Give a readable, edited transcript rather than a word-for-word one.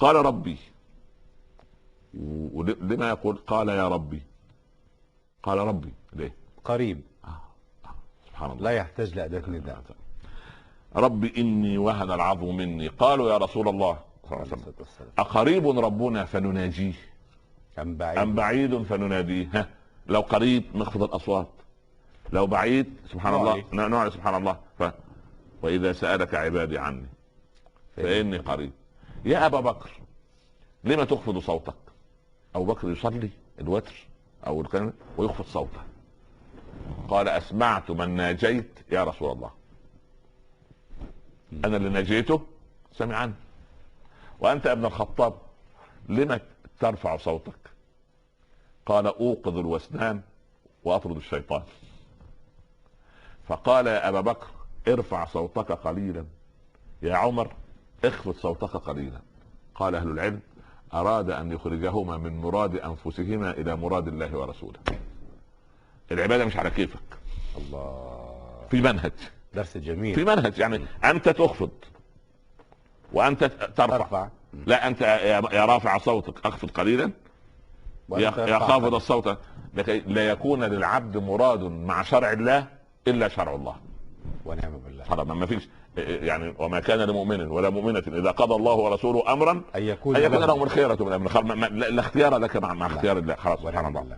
قال ربي. ولما يقول قال يا ربي؟ قال ربي ليه؟ قريب. سبحان الله، لا يحتاج لأداة نداء. ربي إني وهن العظم مني. قالوا يا رسول الله صلى الله عليه وسلم أقريب ربنا فنناجيه أم بعيد فنناديه؟ ها، لو قريب نخفض الأصوات، لو بعيد سبحان الله نعلي سبحان الله. وإذا سألك عبادي عني فإني قريب. يا أبا بكر لما تخفض صوتك؟ أبو بكر يصلي الوتر أو الكلمة ويخفض صوته. قال أسمعت من ناجيت يا رسول الله، أنا اللي ناجيته سمعني. وأنت ابن الخطاب لما ترفع صوتك؟ قال أوقظ الوسنان وأطرد الشيطان. فقال يا أبا بكر ارفع صوتك قليلا، يا عمر اخفض صوتك قليلا. قال أهل العلم أراد أن يخرجهما من مراد أنفسهما إلى مراد الله ورسوله. العبادة مش على كيفك، الله، في منهج، درس جميل، في منهج. يعني أنت تخفض وأنت ترفع. لا، أنت يا رافع صوتك اخفض قليلا، يا خافض الصوت، لكي لا يكون للعبد مراد مع شرع الله إلا شرع الله. ونعم بالله. طبعا ما فيش يعني وما كان لمؤمن ولا مؤمنة إذا قضى الله ورسوله أمرا أن يكون لهم الخيرة من أمر. لا اختيار لك مع اختيار الله. خلاص سبحان الله.